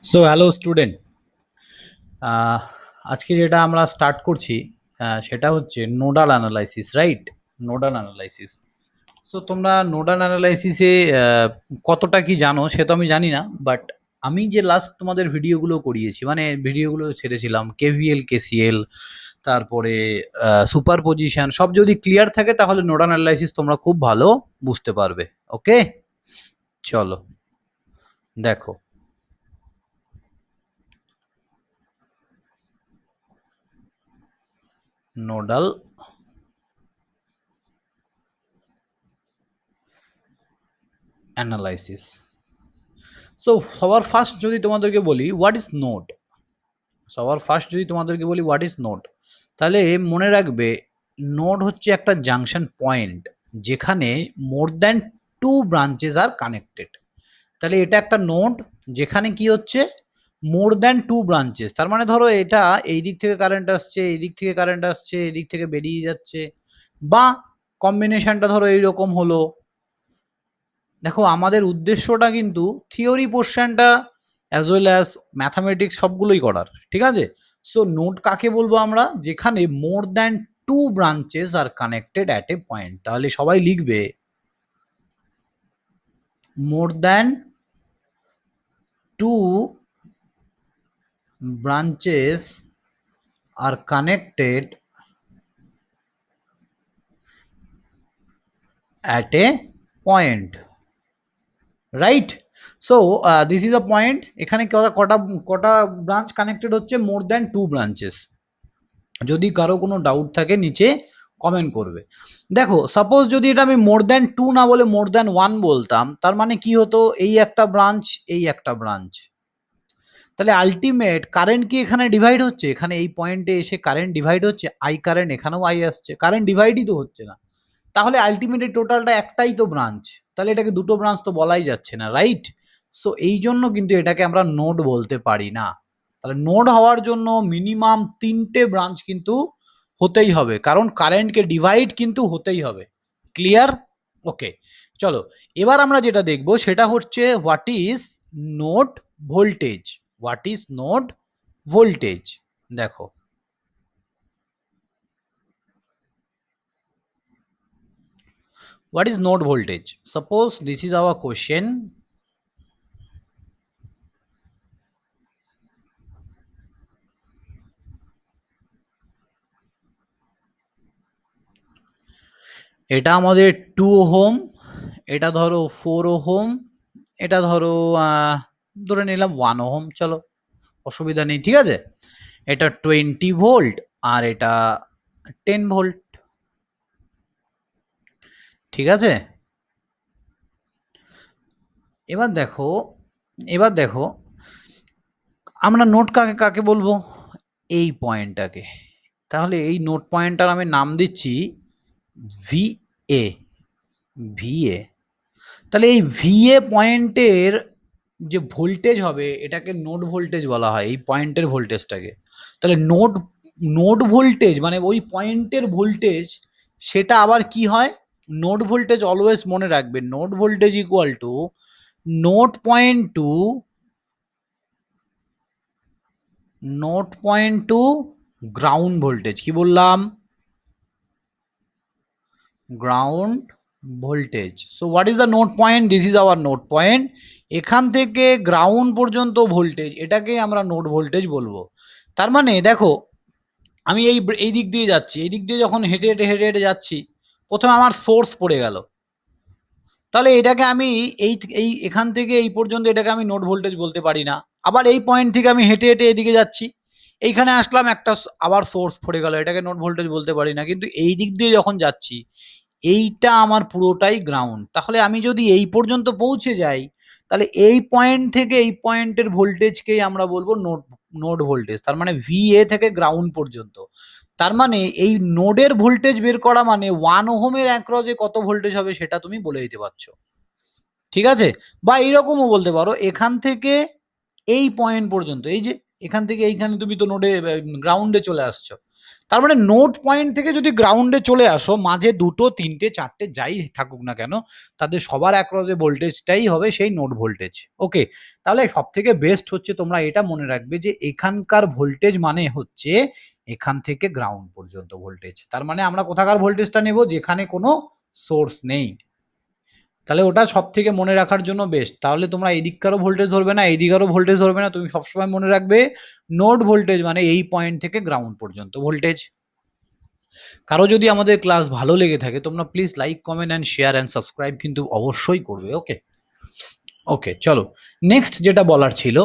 So hello student, আজকে যেটা আমরা স্টার্ট করছি সেটা হচ্ছে nodal analysis, right? Nodal analysis. So তোমরা নোডাল অ্যানালাইসিসে কতটা কি জানো সে তো আমি জানি না, বাট আমি যে লাস্ট তোমাদের ভিডিওগুলো করিয়েছি, মানে ভিডিওগুলো ছেড়েছিলাম কেভিএল কেসিএল, তারপরে সুপার পজিশন, সব যদি ক্লিয়ার থাকে তাহলে নোডাল অ্যানালাইসিস তোমরা খুব ভালো বুঝতে পারবে। ওকে, চলো দেখো। Nodal analysis. সো সবার ফার্স্ট যদি তোমাদেরকে বলি what is node, what is node, তাহলে মনে রাখবে নোড হচ্ছে একটা জাংশন পয়েন্ট যেখানে more than two branches are connected. তাহলে এটা একটা নোড যেখানে কি হচ্ছে, মোর দ্যান টু ব্রাঞ্চেস। তার মানে ধরো এটা এই দিক থেকে কারেন্ট আসছে, এই দিক থেকে কারেন্ট আসছে, এই দিক থেকে বেরিয়ে যাচ্ছে, বা কম্বিনেশনটা ধরো এইরকম হলো। দেখো আমাদের উদ্দেশ্যটা কিন্তু থিওরি পোর্শনটা অ্যাজ ওয়েল অ্যাজ ম্যাথামেটিক্স সবগুলোই করার, ঠিক আছে? সো নোড কাকে বলবো আমরা? যেখানে more than two branches are connected at a point. তাহলে সবাই লিখবে more than two branches are connected at a point, right? So this is a point. এখানে কটা কটা ব্রাঞ্চ কানেক্টেড হচ্ছে? More than two branches. যদি কারো কোনো ডাউট থাকে নিচে কমেন্ট করবে। দেখো সাপোজ যদি এটা আমি মোর দ্যান টু না বলে মোর দ্যান ওয়ান বলতাম, তার মানে কি হতো? এই একটা ব্রাঞ্চ, এই একটা ব্রাঞ্চ, তাহলে আলটিমেট কারেন্ট কি এখানে ডিভাইড হচ্ছে? এখানে এই পয়েন্টে এসে কারেন্ট ডিভাইড হচ্ছে, আই কারেন্ট এখানেও আই আসছে, কারেন্ট ডিভাইডই তো হচ্ছে না। তাহলে আলটিমেটলি টোটালটা একটাই তো ব্রাঞ্চ, তাহলে এটাকে দুটো ব্রাঞ্চ তো বলাই যাচ্ছে না, রাইট? সো এই জন্য কিন্তু এটাকে আমরা নোড বলতে পারি না। তাহলে নোড হওয়ার জন্য মিনিমাম তিনটে ব্রাঞ্চ কিন্তু হতেই হবে, কারণ কারেন্টকে ডিভাইড কিন্তু হতেই হবে। ক্লিয়ার? ওকে, চলো এবার আমরা যেটা দেখব সেটা হচ্ছে what is node voltage. What is node voltage? দেখো what is node voltage? Suppose this is our question. এটা আমাদের 2 ওহম, এটা ধরো 4 ওহম, এটা ধরো ধরে নিলাম 1 ওহম, চলো অসুবিধা নেই, ঠিক আছে? এটা 20 ভোল্ট আর এটা 10 ভোল্ট, ঠিক আছে? এবার দেখো, এবার দেখো আমরা নোড কাকে কাকে বলবো? এই পয়েন্টটাকে। তাহলে এই নোড পয়েন্টটার আমি নাম দিচ্ছি ভি এ, ভি এ। তাহলে এই ভিএ পয়েন্টের যে ভোল্টেজ হবে এটাকে নোড ভোল্টেজ বলা হয়, এই পয়েন্টের ভোল্টেজটাকে। তাহলে নোড নোড ভোল্টেজ মানে ওই পয়েন্টের ভোল্টেজ, সেটা আবার কি হয়? নোড ভোল্টেজ অলওয়েজ মনে রাখবে, node voltage equal to node point to, node point to ground voltage. কি বললাম? Ground voltage. So what is the node point? This is our node point. এখান থেকে গ্রাউন্ড পর্যন্ত ভোল্টেজ, এটাকে আমরা নোড ভোল্টেজ বলবো। তার মানে দেখো আমি এই দিক দিয়ে যাচ্ছি, এই দিক দিয়ে যখন হেঁটে হেঁটে হেঁটে হেঁটে যাচ্ছি, প্রথমে আমার সোর্স পড়ে গেল, তাহলে এটাকে আমি এই এই এখান থেকে এই পর্যন্ত এটাকে আমি নোড ভোল্টেজ বলতে পারি না। আবার এই পয়েন্ট থেকে আমি হেঁটে হেঁটে এদিকে যাচ্ছি, এইখানে আসলাম, একটা আবার সোর্স পড়ে গেল, এটাকে নোড ভোল্টেজ বলতে পারি না। কিন্তু এই দিক দিয়ে যখন যাচ্ছি, এইটা আমার পুরোটাই গ্রাউন্ড। তাহলে আমি যদি এই পর্যন্ত পৌঁছে যাই, তাহলে এই পয়েন্ট থেকে এই পয়েন্টের ভোল্টেজকেই আমরা বলবো নোড নোড ভোল্টেজ। তার মানে ভিএ থেকে গ্রাউন্ড পর্যন্ত। তার মানে এই নোডের ভোল্টেজ বের করা মানে 1 ওহমের অ্যাক্রসে কত ভোল্টেজ হবে সেটা তুমি বলে দিতে পারছো, ঠিক আছে? বা এইরকমও বলতে পারো এখান থেকে এই পয়েন্ট পর্যন্ত, এই যে এখান থেকে এইখানে তুমি তো নোডে গ্রাউন্ডে চলে আসছো। তার মানে নোড পয়েন্ট থেকে যদি গ্রাউন্ডে চলে আসো, মাঝে দুটো তিনটে চারটে যাই থাকুক না কেন, তাদের সবার অ্যাক্রসে ভোল্টেজটাই হবে সেই নোড ভোল্টেজ। ওকে, তাহলে সব থেকে বেস্ট হচ্ছে তোমরা এটা মনে রাখবে যে এখানকার ভোল্টেজ মানে হচ্ছে এখান থেকে গ্রাউন্ড পর্যন্ত ভোল্টেজ। তার মানে আমরা কোথাকার ভোল্টেজটা নেব, যেখানে কোনো সোর্স নেই। তাহলে ওটা সব থেকে মনে রাখার জন্য বেস্ট। তাহলে তোমরা এদিককারও ভোল্টেজ ধরবে না, এইদিকারও ভোল্টেজ ধরবে না, তুমি সবসময় মনে রাখবে নোড ভোল্টেজ মানে এই পয়েন্ট থেকে গ্রাউন্ড পর্যন্ত ভোল্টেজ। কারো যদি আমাদের ক্লাস ভালো লেগে থাকে, তোমরা please like comment and share and subscribe কিন্তু অবশ্যই করবে। ওকে ওকে, চলো নেক্সট যেটা বলার ছিল,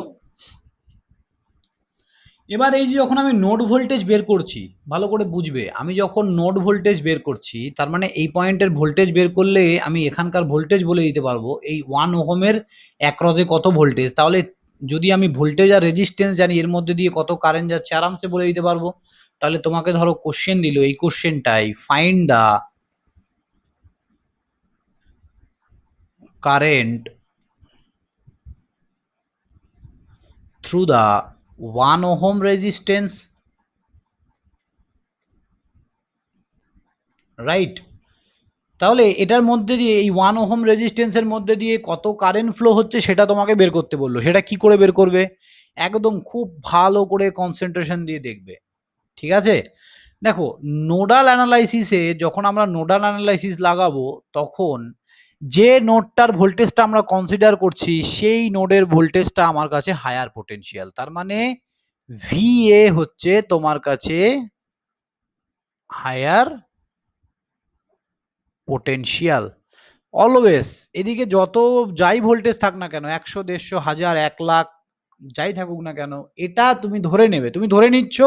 এবার এই যে যখন আমি নোড ভোল্টেজ বের করছি, ভালো করে বুঝবে, আমি যখন নোড ভোল্টেজ বের করছি তার মানে এই পয়েন্টের ভোল্টেজ বের করলে আমি এখানকার ভোল্টেজ বলে দিতে পারবো এই 1 ওহমের অ্যাক্রসে কত ভোল্টেজ। তাহলে যদি আমি ভোল্টেজ আর রেজিস্ট্যান্স জানি এর মধ্যে দিয়ে কত কারেন্ট যাচ্ছে আরামসে বলে দিতে পারবো। তাহলে তোমাকে ধরো কোশ্চেন দিল, এই কোশ্চেনটাই find the current through the 1 ohm resistance, right? তাহলে এটার মধ্যে দিয়ে এই 1 ওহম রেজিস্ট্যান্সের মধ্যে দিয়ে কত কারেন্ট ফ্লো হচ্ছে সেটা তোমাকে বের করতে বললো। সেটা কি করে বের করবে? একদম খুব ভালো করে কনসেন্ট্রেশন দিয়ে দেখবে, ঠিক আছে? দেখো, নোডাল অ্যানালাইসিসে যখন আমরা নোডাল অ্যানালাইসিস লাগাবো, তখন যে নোডটার ভোল্টেজটা আমরা কনসিডার করছি সেই নোডের ভোল্টেজটা আমার কাছে হায়ার পোটেনশিয়াল। তার মানে ভিএ হচ্ছে তোমার কাছে হায়ার পোটেনশিয়াল। অলওয়েজ এদিকে যত যাই ভোল্টেজ থাক না কেন, 100, 150, 1000, 1 লাখ যাই থাকুক না কেন, এটা তুমি ধরে নেবে, তুমি ধরে নিচ্ছ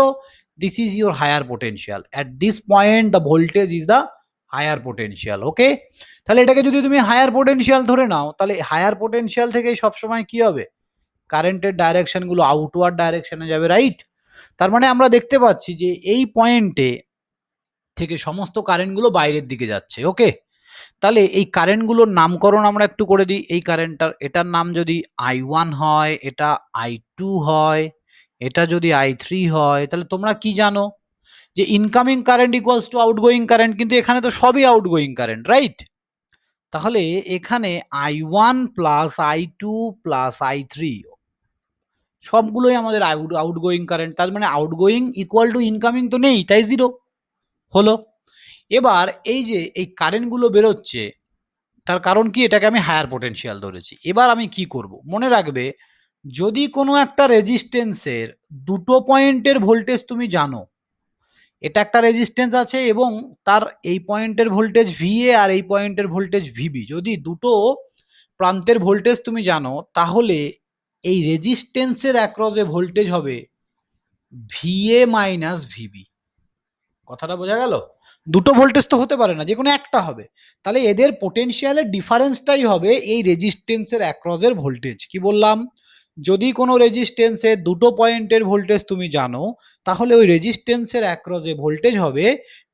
this is your higher potential, at this point the voltage is the higher potential. Okay, তাহলে এটাকে যদি তুমি হায়ার পোটেনশিয়াল ধরে নাও, তাহলে হায়ার পোটেনশিয়াল থেকেই সবসময় কি হবে, কারেন্টের ডাইরেকশনগুলো আউটওয়ার্ড ডাইরেকশনে যাবে, রাইট? তার মানে আমরা দেখতে পাচ্ছি যে এই পয়েন্টে থেকে সমস্ত কারেন্টগুলো বাইরের দিকে যাচ্ছে। ওকে, তাহলে এই কারেন্টগুলোর নামকরণ আমরা একটু করে দিই। এই কারেন্টটার, এটার নাম যদি I1 হয়, এটা I2 হয়, এটা যদি I3 হয়, তাহলে তোমরা কি জানো যে incoming current equals to outgoing current, কিন্তু এখানে তো সবই আউটগোয়িং কারেন্ট, রাইট? তাহলে এখানে I1 plus I2 plus I3 সবগুলোই আমাদের আউটগোয়িং কারেন্ট। তার মানে আউটগোয়িং ইকুয়াল টু ইনকামিং তো নেই, তাই জিরো হলো। এবার এই যে এই কারেন্টগুলো বেরোচ্ছে, তার কারণ কি, এটাকে আমি হায়ার পোটেনশিয়াল ধরেছি। এবার আমি কি করব, মনে রাখবে, যদি কোনো একটা রেজিস্ট্যান্সের দুটো পয়েন্টের ভোল্টেজ তুমি জানো, এটা একটা রেজিস্ট্যান্স আছে এবং তার এই পয়েন্টের ভোল্টেজ ভিএ আর এই পয়েন্টের ভোল্টেজ ভিবি, যদি দুটো প্রান্তের ভোল্টেজ তুমি জানো, তাহলে এই রেজিস্ট্যান্সের অ্যাক্রসে ভোল্টেজ হবে ভিএ মাইনাস ভিবি। কথাটা বোঝা গেল? দুটো ভোল্টেজ তো হতে পারে না, যে কোনো একটা হবে। তাহলে এদের পোটেনশিয়ালের ডিফারেন্সটাই হবে এই রেজিস্ট্যান্সের অ্যাক্রসের ভোল্টেজ। কি বললাম? যদি কোনো রেজিস্ট্যান্সে দুটো পয়েন্টের ভোল্টেজ তুমি জানো, তাহলে ওই রেজিস্ট্যান্সের অ্যাক্রসে ভোল্টেজ হবে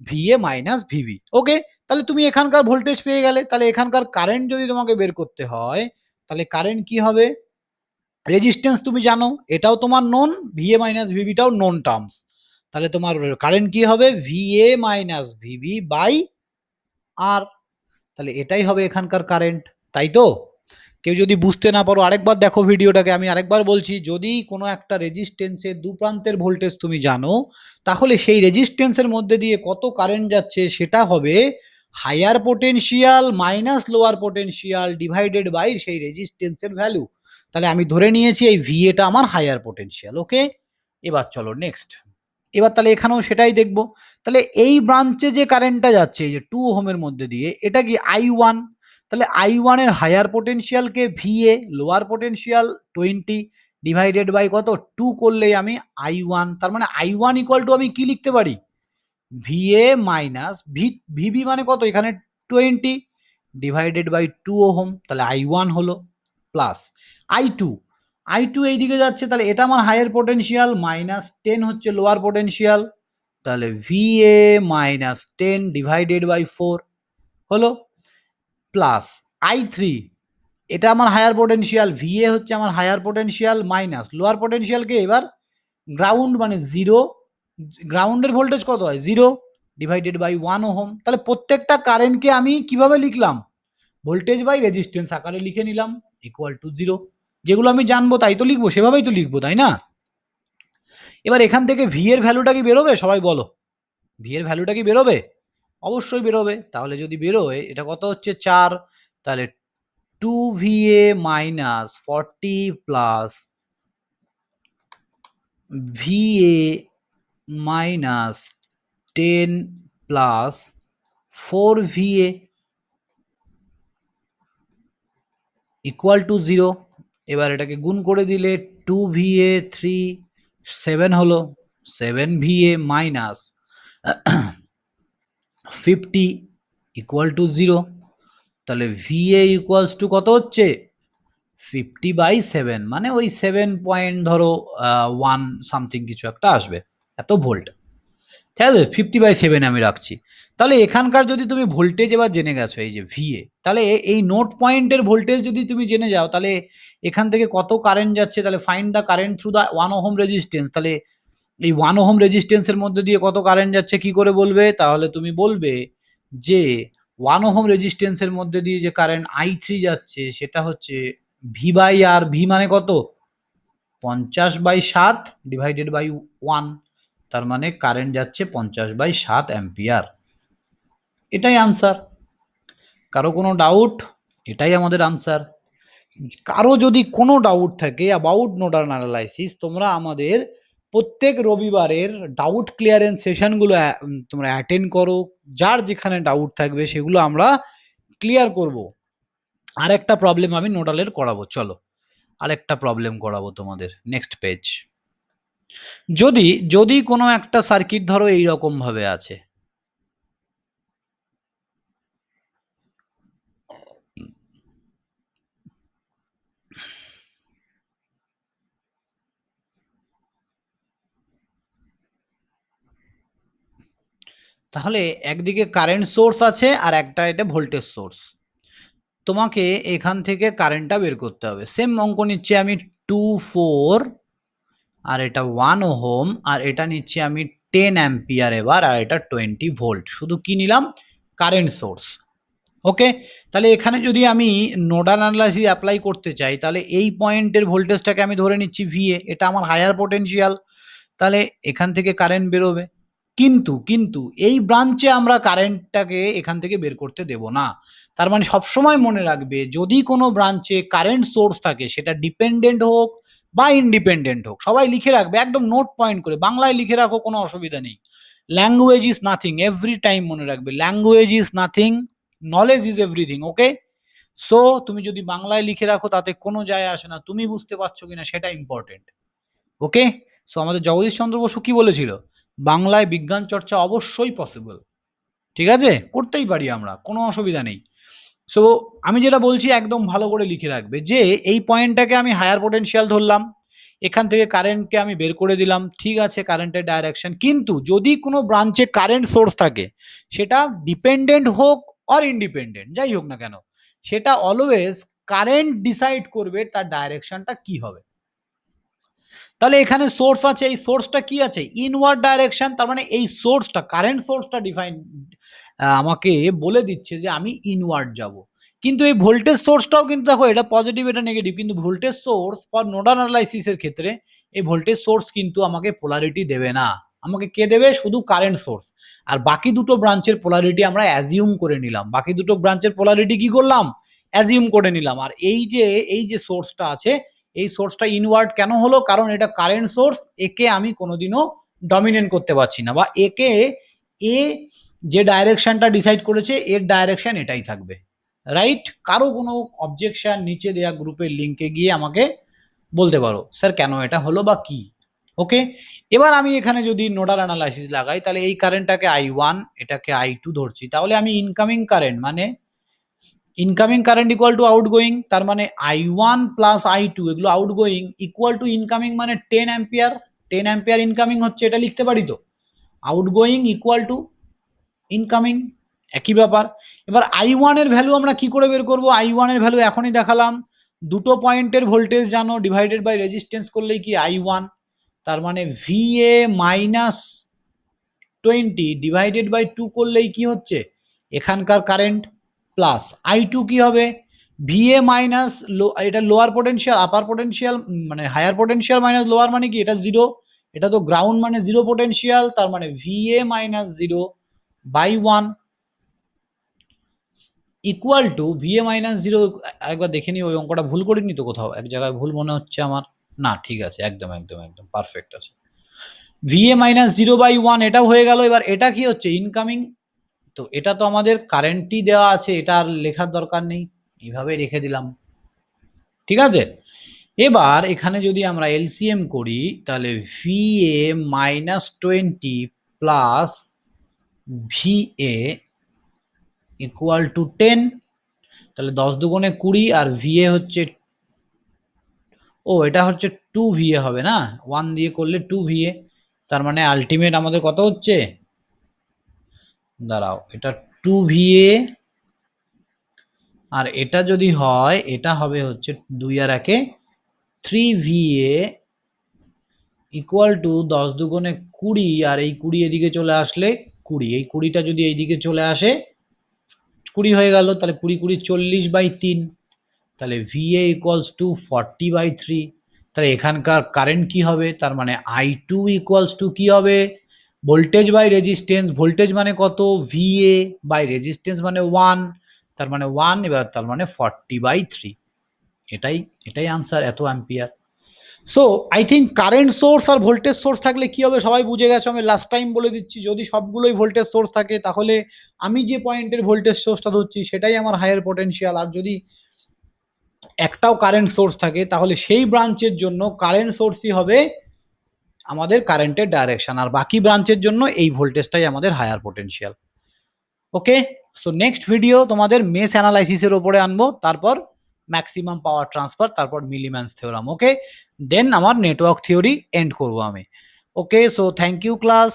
ভিএ মাইনাস ভিবি। ওকে, তাহলে তুমি এখানকার ভোল্টেজ পেয়ে গেলে। তাহলে এখানকার কারেন্ট যদি তোমাকে বের করতে হয়, তাহলে কারেন্ট কি হবে? রেজিস্ট্যান্স তুমি জানো, এটাও তোমার নোন, ভিএ মাইনাস ভিবিটাও নোন টার্মস। তাহলে তোমার কারেন্ট কি হবে? VA minus VB by R. তাহলে এটাই হবে এখানকার কারেন্ট, তাই তো? কেউ যদি বুঝতে না পারো আরেকবার দেখো ভিডিওটাকে, আমি আরেকবার বলছি, যদি কোনো একটা রেজিস্ট্যান্সের দু প্রান্তের ভোল্টেজ তুমি জানো, তাহলে সেই রেজিস্ট্যান্সের মধ্যে দিয়ে কত কারেন্ট যাচ্ছে সেটা হবে higher potential minus lower potential divided by সেই রেজিস্ট্যান্সের ভ্যালু। তাহলে আমি ধরে নিয়েছি এই ভিএটা আমার হায়ার পোটেনশিয়াল। ওকে, এবার চলো নেক্সট। এবার তাহলে এখানেও সেটাই দেখবো। তাহলে এই ব্রাঞ্চে যে কারেন্টটা যাচ্ছে এই যে 2 ওহমের মধ্যে দিয়ে, এটা কি I1। তাহলে I1 এর হায়ার পোটেনশিয়ালকে VA, lower potential 20 divided by কত 2 করলেই আমি I1। তার মানে I1 ইকুয়াল টু আমি কি লিখতে পারি? ভিএ মাইনাস ভিবি মানে কত এখানে 20 ডিভাইডেড বাই 2 ওহম, তাহলে I1 হলো, প্লাস I2। I2 এইদিকে যাচ্ছে, তাহলে এটা আমার হায়ার পোটেনশিয়াল, মাইনাস 10 হচ্ছে লোয়ার পোটেনশিয়াল, তাহলে ভিএ মাইনাস 10 ডিভাইডেড বাই 4 হলো, প্লাস I3। এটা আমার হায়ার পোটেনশিয়াল, ভিএ হচ্ছে আমার হায়ার পোটেনশিয়াল, মাইনাস লোয়ার পোটেনশিয়ালকে এবার গ্রাউন্ড মানে 0, গ্রাউন্ডের ভোল্টেজ কত হয় 0 ডিভাইডেড বাই 1 ওহম। তাহলে প্রত্যেকটা কারেন্টকে আমি কিভাবে লিখলাম, ভোল্টেজ বাই রেজিস্ট্যান্স আকারে লিখে নিলাম ইকুয়াল টু 0। যেগুলো আমি জানবো তাই তো লিখবো, সেভাবেই তো লিখবো, তাই না? এবার এখান থেকে ভি এর ভ্যালুটা কি বেরোবে, সবাই বলো, ভি এর ভ্যালুটা কি বেরোবে? অবশ্যই বেরোবে। তাহলে যদি বেরোয়, এটা কত হচ্ছে 4, তাহলে 2VA minus 40 plus VA minus 10 plus 4VA equal to 0। এবার এটাকে গুণ করে দিলে 2VA 3 7 হলো, 7VA মাইনাস 50 ইকুয়াল টু 0। তাহলে VA ইকুয়ালস টু কত হচ্ছে 50/7, মানে ওই 7 পয়েন্ট ধরো 1 সামথিং কিছু একটা আসবে, এত ভোল্ট। ঠিক আছে, 50/7 আমি রাখছি। তাহলে এখানকার যদি তুমি ভোল্টেজ এবার জেনে গেছো, এই যে VA, তাহলে এই নোট পয়েন্টের ভোল্টেজ যদি তুমি জেনে যাও, তাহলে এখান থেকে কত কারেন্ট যাচ্ছে, তাহলে find the current through the 1 ohm resistance. তাহলে এই 1 ওহম রেজিস্ট্যান্সের মধ্যে দিয়ে কত কারেন্ট যাচ্ছে কি করে বলবে? তাহলে তুমি বলবে যে 1 ওহম রেজিস্ট্যান্সের মধ্যে দিয়ে যে কারেন্ট I3 যাচ্ছে সেটা হচ্ছে V/R। ভি মানে কত, 50/7 ডিভাইডেড বাই 1, তার মানে কারেন্ট যাচ্ছে 50/7 অ্যাম্পিয়ার। এটাই আনসার। কারো কোনো ডাউট? এটাই আমাদের আনসার। কারো যদি কোনো ডাউট থাকে অ্যাবাউট নোডাল অ্যানালাইসিস, তোমরা আমাদের প্রত্যেক রবিবারের ডাউট ক্লিয়ারেন্স সেশনগুলো তোমরা অ্যাটেন্ড করো। যার যেখানে ডাউট থাকবে সেগুলো আমরা ক্লিয়ার করব। আরেকটা প্রবলেম আমি নোডালের করাবো, চলো আরেকটা প্রবলেম করাবো তোমাদের। Next page. যদি যদি কোনো একটা সার্কিট ধরো এইরকম ভাবে আছে, তাহলে একদিকে কারেন্ট সোর্স আছে আর একটা এটা ভোল্টেজ সোর্স। তোমাকে এখান থেকে কারেন্টটা বের করতে হবে। সেম অঙ্ক নিচ্ছি আমি 2, 4, আর এটা 1 ওহম, আর এটা নিচ্ছি আমি 10 অ্যাম্পিয়ার এবার, আর এটা 20 ভোল্ট। শুধু কি নিলাম, কারেন্ট সোর্স। ওকে, তাহলে এখানে যদি আমি নোডাল অ্যানালাইসিস অ্যাপ্লাই করতে চাই, তাহলে এই পয়েন্টের ভোল্টেজটাকে আমি ধরে নিচ্ছি VA, এটা আমার হায়ার পোটেনশিয়াল, তাহলে এখান থেকে কারেন্ট বেরোবে। কিন্তু কিন্তু এই ব্রাঞ্চে আমরা কারেন্টটাকে এখান থেকে বের করতে দেব না। তার মানে সবসময় মনে রাখবে, যদি কোনো ব্রাঞ্চে কারেন্ট সোর্স থাকে, সেটা ডিপেন্ডেন্ট হোক বা ইন্ডিপেন্ডেন্ট হোক, সবাই লিখে রাখবে, একদম নোট পয়েন্ট করে বাংলায় লিখে রাখো, কোনো অসুবিধা নেই। Language is nothing, every time মনে রাখবে, language is nothing, knowledge is everything. Okay, so তুমি যদি বাংলায় লিখে রাখো তাতে কোনো যায় আসে না, তুমি বুঝতে পারছো কিনা সেটা ইম্পর্টেন্ট। ওকে, সো আমাদের জগদীশ চন্দ্র বসু কি বলেছিল, বাংলায় বিজ্ঞান চর্চা অবশ্যই পসিবল। ঠিক আছে, করতেই পারি আমরা, কোনো অসুবিধা নেই। সো আমি যেটা বলছি একদম ভালো করে লিখে রাখবে, যে এই পয়েন্টটাকে আমি হায়ার পোটেনশিয়াল ধরলাম, এখান থেকে কারেন্টকে আমি বের করে দিলাম, ঠিক আছে, কারেন্টের ডাইরেকশন। কিন্তু যদি কোনো ব্রাঞ্চে কারেন্ট সোর্স থাকে, সেটা ডিপেন্ডেন্ট হোক অর ইন্ডিপেন্ডেন্ট, যাই হোক না কেন, সেটা অলওয়েজ কারেন্ট ডিসাইড করবে তার ডাইরেকশনটা কি হবে। তাহলে এখানে সোর্স আছে, এই সোর্সটা কি আছে, ইনওয়ার্ড ডাইরেকশন। তার মানে এই সোর্সটা, কারেন্ট সোর্সটা ডিফাইন আমাকে বলে দিচ্ছে যে আমি ইনওয়ার্ড যাব। কিন্তু এই ভোল্টেজ সোর্সটাও কিন্তু দেখো, এটা পজিটিভ এটা নেগেটিভ, কিন্তু ভোল্টেজ সোর্স ফর নোডাল অ্যানালাইসিসের ক্ষেত্রে এই ভোল্টেজ সোর্স কিন্তু আমাকে পোলারিটি দেবে না। আমাকে কে দেবে, শুধু কারেন্ট সোর্স। আর বাকি দুটো ব্রাঞ্চের পোলারিটি আমরা অ্যাজিউম করে নিলাম, বাকি দুটো ব্রাঞ্চের পোলারিটি কি করলাম, অ্যাজিউম করে নিলাম। আর এই যে সোর্সটা আছে, এই সোর্সটা ইনওয়ার্ড কেন হলো, কারণ এটা কারেন্ট সোর্স, একে আমি কোনোদিনও ডমিনেট করতে পারছি না, বা একে এ যে ডাইরেকশনটা ডিসাইড করেছে এর ডাইরেকশন এটাই থাকবে। রাইট, কারো কোনো অবজেকশন নিচে দেয়া গ্রুপের লিঙ্কে গিয়ে আমাকে বলতে পারো স্যার কেন এটা হলো বা কি। ওকে, এবার আমি এখানে যদি নোডাল অ্যানালাইসিস লাগাই, তাহলে এই কারেন্টটাকে I1, এটাকে I2 ধরছি, তাহলে আমি ইনকামিং কারেন্ট মানে incoming current equal to outgoing, তার মানে I1 প্লাস I2 এগুলো আউটগোয়িং ইকুয়াল টু ইনকামিং, মানে 10 অ্যাম্পিয়ার। 10 অ্যাম্পিয়ার ইনকামিং হচ্ছে, এটা লিখতে পারি তো, আউটগোয়িং ইকুয়াল টু ইনকামিং, একই ব্যাপার। এবার I1 এর ভ্যালু আমরা কি করে বের করব, I1 এর ভ্যালু এখনই দেখালাম, দুটো পয়েন্টের ভোল্টেজ জানো, ডিভাইডেড বাই রেজিস্ট্যান্স করলেই কি I1, তার মানে VA মাইনাস 20 ডিভাইডেড বাই 2 করলেই কি হচ্ছে এখানকার কারেন্ট, প্লাস I2 কি হবে VA মাইনাস এটা লোয়ার পোটেনশিয়াল আপার পোটেনশিয়াল মানে হায়ার পোটেনশিয়াল মাইনাস লোয়ার মানে কি এটা জিরো, এটা তো গ্রাউন্ড মানে জিরো পোটেনশিয়াল, তার মানে VA minus zero by 1 equal to VA minus zero. একবার দেখে নি ওই অঙ্কটা ভুল করিনি তো, কোথাও এক জায়গায় ভুল মনে হচ্ছে আমার, না ঠিক আছে একদম একদম একদম পারফেক্ট আছে। VA মাইনাস জিরো বাই 1 এটাও হয়ে গেল। এবার এটা কি হচ্ছে ইনকামিং, তো এটা তো আমাদের কারেন্টই দেওয়া আছে, এটা আর লেখার দরকার নেই, এইভাবে রেখে দিলাম, ঠিক আছে। এবার এখানে যদি আমরা এলসিএম করি তাহলে VA minus 20 plus VA equal to 10, তাহলে 10 দুগুণে 20 আর VA হচ্ছে, ও এটা হচ্ছে 2 VA হবে না, 1 দিয়ে করলে 2 VA, তার মানে আলটিমেট আমাদের কত হচ্ছে, দাঁড়াও এটা 2 VA আর এটা যদি হয় এটা হবে হচ্ছে 2 আর 1 3 VA ইকুয়াল টু 10 দুগুণে 20 আর এই 20 এদিকে চলে আসলে 20, এই 20টা যদি এইদিকে চলে আসে 20 হয়ে গেল, তাহলে 20 20 40 বাই 3, তাহলে VA ইকুয়ালস টু 40 বাই 3, তাহলে এখানকার কারেন্ট কি হবে, তার মানে I2 ইকুয়ালস টু কি হবে ভোল্টেজ বাই রেজিস্ট্যান্স, ভোল্টেজ মানে কত VA বাই রেজিস্ট্যান্স মানে 1, তার মানে 1, এবার তার মানে 40 বাই 3, এটাই এটাই আনসার, এত ampere. So I think current source আর ভোল্টেজ সোর্স থাকলে কি হবে সবাই বুঝে গেছো, আমি লাস্ট টাইম বলে দিচ্ছি, যদি সবগুলোই ভোল্টেজ সোর্স থাকে তাহলে আমি যে পয়েন্টের ভোল্টেজ সোর্সটা ধরছি সেটাই আমার হায়ার পোটেনশিয়াল, আর যদি একটাও কারেন্ট সোর্স থাকে তাহলে সেই ব্রাঞ্চের জন্য কারেন্ট সোর্সই হবে আমাদের কারেন্টের ডাইরেকশন, আর বাকি ব্রাঞ্চের জন্য এই ভোল্টেজটাই আমাদের হায়ার পোটেনশিয়াল। ওকে, সো নেক্সট ভিডিও তোমাদের মেশ অ্যানালাইসিসের ওপরে আনবো, তারপর ম্যাক্সিমাম পাওয়ার ট্রান্সফার, তারপর মিলিম্যানস থিওরাম। ওকে, দেন আমার নেটওয়ার্ক থিওরি এন্ড করবো আমি। ওকে, সো থ্যাংক ইউ ক্লাস।